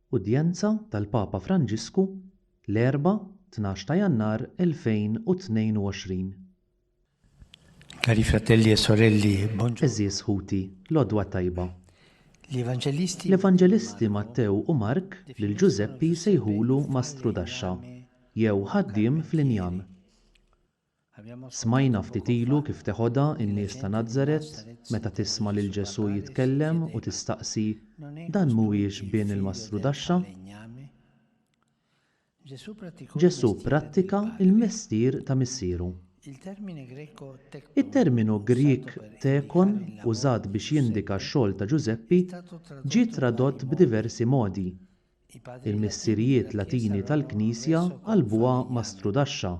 Udjenza tal-Papa Franġisku l-Erbgħa 12 ta' Jannar 2022. Cari fratelli e sorelle, buongiorno. Eżies ħuti, l-għodwa tajba. Gli L-Evanġelisti Mattew u Mark lil Giuseppi sejħulu Mastru Daxxa jew ħaddiem fl-injam. Smajna ftit ilu kif teħodha n-nies ta' Nażaret meta tisma' lil Ġesu jitkellem u tistaqsi dan mhuwiex bien il-Mastru Daxxa? Ġesu prattika l-mestier ta' missieru. Il-terminu Grieg tekon użat biex jindika x-xogħol ta' Giuseppi ġie tradott b'diversi modi. Il-missirijiet Latini tal-Knisja qalbuha Mastru Daxxa.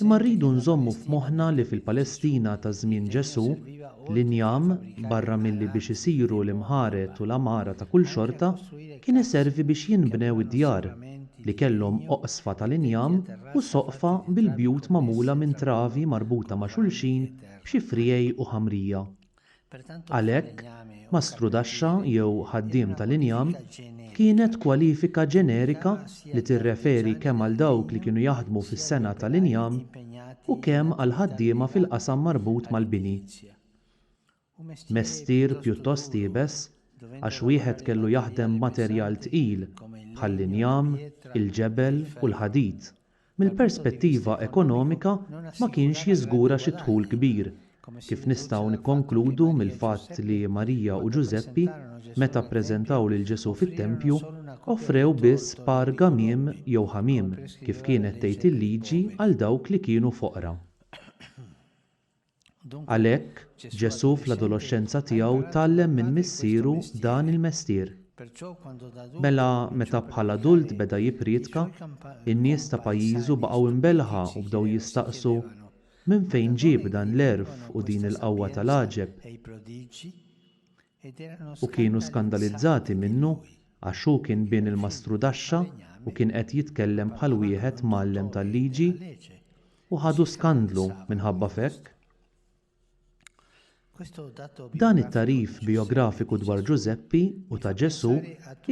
Imma rridu nżommu f'moħħna li fil-Palestina ta' żmien Ġesu l-injam barra milli biex isiru l-imħaret u l-amara ta' kull xorta kien iservi biex jinbnew id-djar li kellhom oqsfa tal-injam u soqfa bil-bjut magħmula minn travi marbuta ma' xulxin b'xi frijej u ħamrija. Għalhekk, Mastru Daxxa jew ħaddiem tal-injam kienet kwalifika ġenerika li tirreferi kemm għal dawk li kienu jaħdmu fis-sena tal-injam u kemm għal ħaddiema fil-qasam marbut mal-bini. Mestier pjuttost ibes għax wieħed kellu jaħdem materjal tqil bħall-injam, il-ġebel u l-ħadid. Mill-perspettiva ekonomika ma kienx jiżgura xi dħul kbir, kif nistgħu nikkonkludu mill-fatt li Marija u Giuseppi meta ppreżentaw lil Ġesu fit-Tempju offrew biss par gamiem jew ħamiem kif kienet tgħid il-liġi għal dawk li kienu foqra. Għalhekk Ġesu fl-adolescenza tiegħu tgħallem minn missieru dan il-mestier. Mela meta bħala adult beda jippriedka, in-nies ta' pajjiżu baqgħu imbelħa u bdew jistaqsu minn fejn ġieb dan l-erf u din il-qawwa tal-għaġeb. U kienu skandalizzati minnu għax hu kien bien il-Mastru Daxxa u kien qed jitkellem bħal wieħed mgħallem tal-liġi u ħadu skandlu minħabba f'hekk. Dan it-tarif biografiku dwar Giuseppi u ta' Ġesu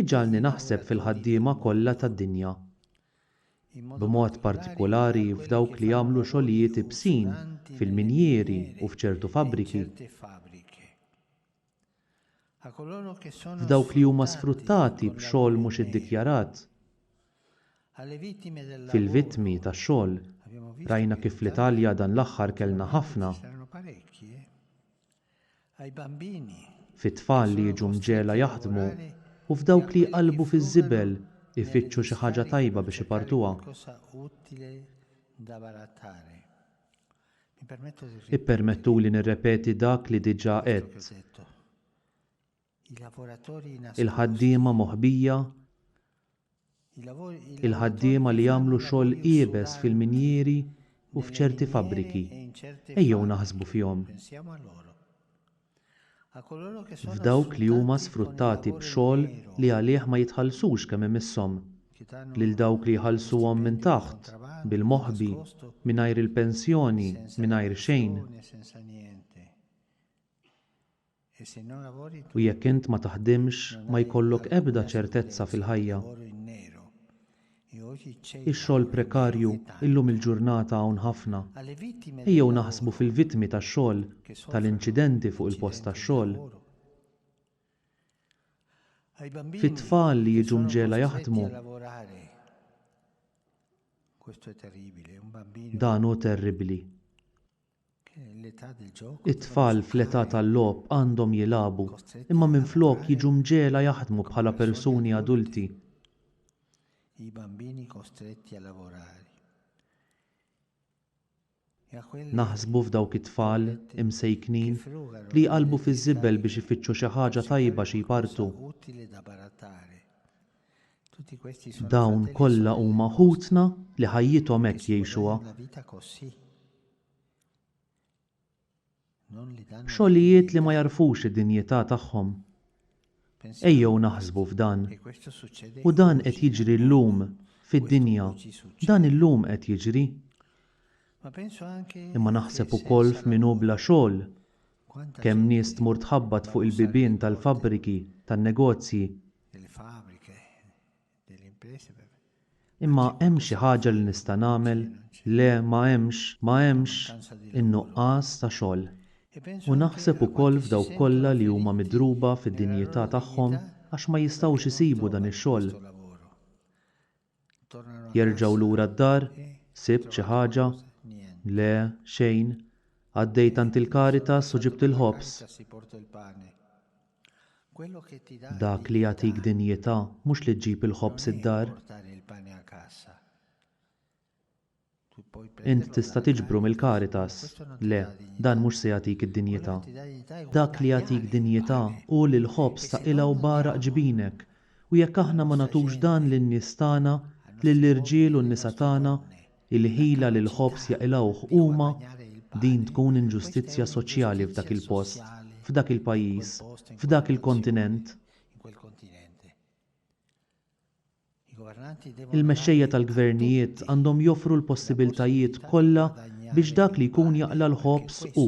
iġalni naħseb fil-ħaddiema kollha tad-dinja. B'mod partikolari f'dawk li jagħmlu xogħlijiet ibsin fil-minjieri u f'ċertu fabbriki. F'dawk li huma sfruttati b'xogħol mhux iddikjarat. Fil-vittmi tax-xogħol rajna kif fl-Italja dan l-aħħar kellna ħafna. Fit-tfal li jiġu mġela jaħdmu u f'dawk li jqallbu fiż-żibel ifittxu xi ħaġa tajba biex ipartuha. Ippermettuli nirrepeti dak li diġà qed. Il-ħaddiema moħbija, il-ħaddiema li jagħmlu xogħol qiebes fil-minjieri u f'ċerti fabbriki. Ejjew naħsbu fihom. F'dawk li huma sfruttati b'xogħol li għalih ma jitħallsux kemm imisshom, lil dawk li jħallsuhom minn taħt bil-moħħbi mingħajr il-pensjoni mingħajr xejn. U jekk int ma taħdimx ma jkollok ebda ċertezza fil-ħajja. Ix-xogħol prekarju illum il-ġurnata hawn ħafna. Ejjew naħsbu fil-vittmi tax-xogħol, tal-inċidenti fuq il-post tax-xogħol. Fit-tfal li jiġu mġela jaħdmu. Dan hu terribbli. It-tfal fl-età tal-logħob għandhom jilagħbu, imma minflok jiġu mġela jaħdmu bħala persuni adulti. Naħsbu f'dawk it-tfal imsejknin li jqallbu fiż-żibel biex ifittxu xi ħaġa tajba xi jpartu. Dawn kollha huma ħutna li ħajjithom hekk jgħixuha. Xogħlijiet li ma jarfux id-dinjità tagħhom. Ejjew naħsbu f'dan. U dan qed jiġri llum fid-dinja. Dan illum qed jiġri. Imma naħseb ukoll f'min hu bla xogħol. Kemm nies tmur tħabbat fuq il-bibien tal-fabbriki, tan-negozji. Imma hemm xi ħaġa li nista' nagħmel? Le, ma hemmx in-nuqqas ta' xogħol. U naħseb ukoll f'dawk kollha li huma midruba fid-dinjità tagħhom għax ma jistgħux isibu dan ix-xogħol. Jerġgħu lura d-dar, sibt xi ħaġa? Le, xejn. Għaddejt għand il-Caritas u ġibt il-ħobs. Dak li jagħtik dinjità mhux li ġġib il-ħobs id-dar. Int tista' tiġbru mill-Caritas. Le, dan mhux se jagħtik id-dinjità. Dak li jagħtik dinjità hu li l-ħobs taqilha u baraq ġbienek u jekk aħna ma nagħtux dan lin-nies tagħna, lill-irġiel u n-nisa tagħna, il-ħila li l-ħobs jaqilgħuh huma, din tkun inġustizzja soċjali f'dak il-post, f'dak il-pajjiż, f'dak il-kontinent. Il-mexxejja tal-gvernijiet għandhom joffru l-possibiltajiet kollha biex dak li jkun jaqla l-ħobs hu.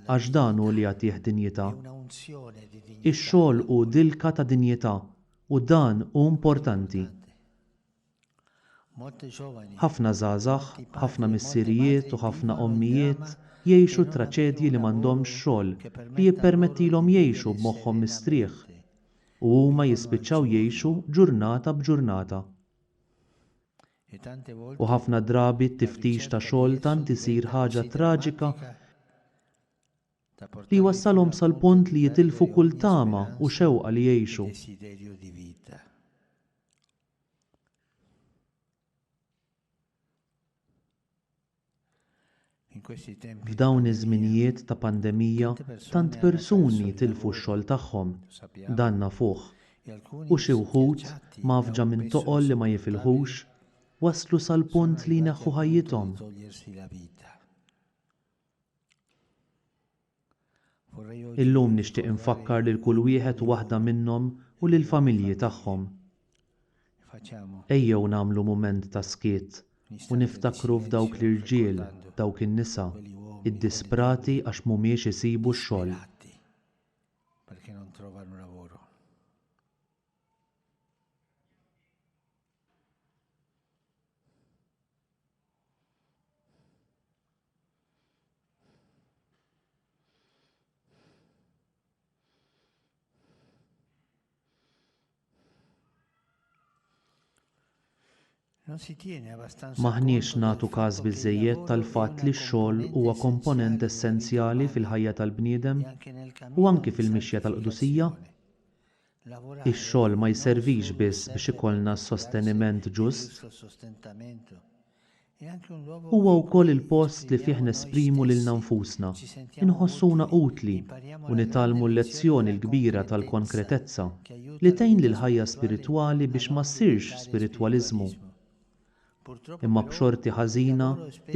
Għax dan hu li jagħtih dinjità. Ix-xogħol hu dilka ta' dinjità u dan hu importanti. Ħafna żgħażagħ, ħafna missirijiet u ħafna ommijiet jgħixu traċedji li m'għandhomx xogħol li jippermettilhom jgħixu b'moħħhom mistrieħ u huma jispiċċaw jgħixu ġurnata b'ġurnata. U ħafna drabi t-tiftix ta' xogħol tant isir ħaġa traġika li wassalhom sal-punt li jitilfu kull tama u xewqa li jgħixu. F'dawn iż-żminijiet ta' pandemija tant persuni tilfu x-xogħol tagħhom, dan nafuh. U xi wħud mafġa minn toqol li ma jifilħux waslu sal-punt li jneħħu ħajjithom. Illum nixtieq infakkar lil kull wieħed u waħda minnhom u lill-familji tagħhom. Ejjew nagħmlu mument ta' skiet u niftakru f'dawk l-irġiel, dawk in-nisa, id-disprati għax mhumiex isibu x-xogħol. Maħniex nagħtu każ biżżejjed tal-fatt li x-xogħol huwa komponent essenzjali fil-ħajja tal-bniedem u anki fil-mixja tal-qdusija. Ix-xogħol ma jservix biss biex ikollna s-sosteniment ġust. Huwa wkoll il-post li fih nesprimu lilna nfusna, inħossuna utli u nitgħallmu l-lezzjoni l-kbira tal-konkretezza li tgħin lill-ħajja spiritwali biex ma ssirx spiritwaliżmu. Imma b'xorti ħażina,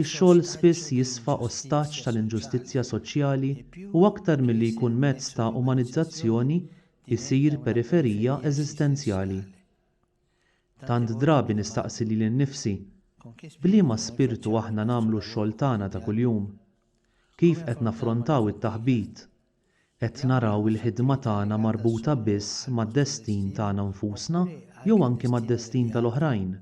ix-xogħol spiss jisfa' ostaġġ tal-inġustizzja soċjali u aktar milli jkun mezz ta' umanizzazzjoni isir periferija eżistenzjali. Tant drabi nistaqsi lili nnifsi, b'liema spiritu aħna nagħmlu x-xogħol tagħna ta' kuljum? Kif qed naffrontaw it-taħbit? Qed naraw il-ħidma tagħna marbuta biss mad-destin tagħna nfusna jew anke mad-destin tal-oħrajn?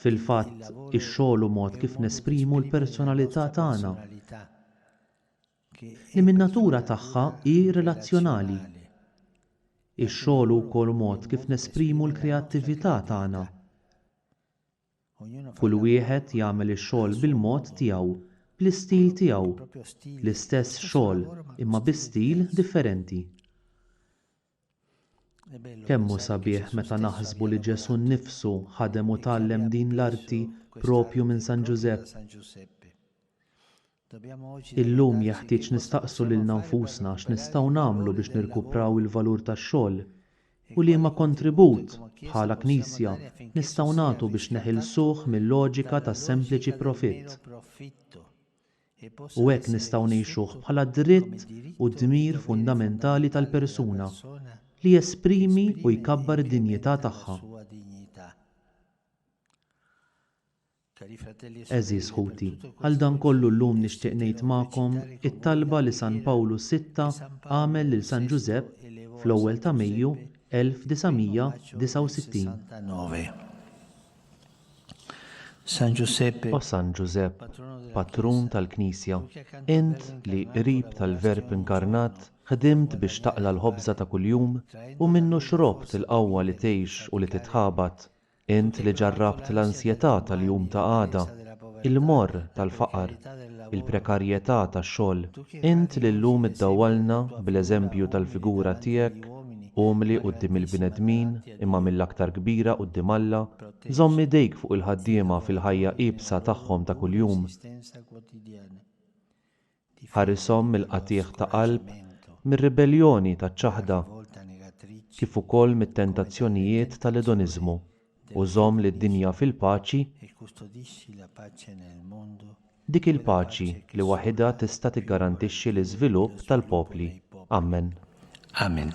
Fil-fatt, ix-xogħol hu mod kif nesprimu l-personalità tagħna li min-natura tagħha hi relazzjonali. Ix-xogħol hu wkoll mod kif nesprimu l-kreattività tagħna. Kull wieħed jagħmel ix-xogħol bil-mod tiegħu, bl-istil tiegħu, l-istess xogħol imma bi stil differenti. Kemm hu sabiħ meta naħsbu li Ġesu nnifsu ħadem u tgħallem din l-arti proprju minn San Giuseppe. Illum jeħtieġ nistaqsu lilna nfusna x'nistgħu nagħmlu biex nirkupraw il-valur tax-xogħol u liema kontribut bħala Knisja nistgħu nagħtu biex neħilsuh mill-loġika tas-sempliċi profitt. U hekk nistgħu ngħixuh bħala dritt u dmir fundamentali tal-persuna li jesprimi u jkabbar id-dinjità tagħha. Eżis ħuti, għal dan kollu llum nixtieq ngħid magħkom it-talba li San Pawlu VI għamel lil San Giuseppe fl-ewwel ta' Mejju 1969. San Giuseppe, O San Giuseppe, patrun tal-Knisja, int li qrib tal-Verb inkarnat, ħdimt biex taqla l-ħobża ta' kuljum u minnu xrobt il-qawwa li tgħix u li titħabat. Int li ġarrabt l-ansjetà tal-jum ta' għada, il-morr tal-faqar, il-prekarjetà tax-xogħol. Int li llum iddawwalna bl-eżempju tal-figura tiegħek umli quddiem il-bnedmin imma mill-aktar kbira quddiem Alla, żomm idejk fuq il-ħaddiema fil-ħajja qiebsa tagħhom ta' kuljum. Ħarishom mill-qatih ta' qalb, mir-ribelljoni taċ-ċaħda, kif ukoll mit-tentazzjonijiet tal-edoniżmu u żomm lid-dinja fil-paċi, dik il-paċi li waħedha tista' tiggarantixxi l-iżvilupp tal-popli. Amen. Amen.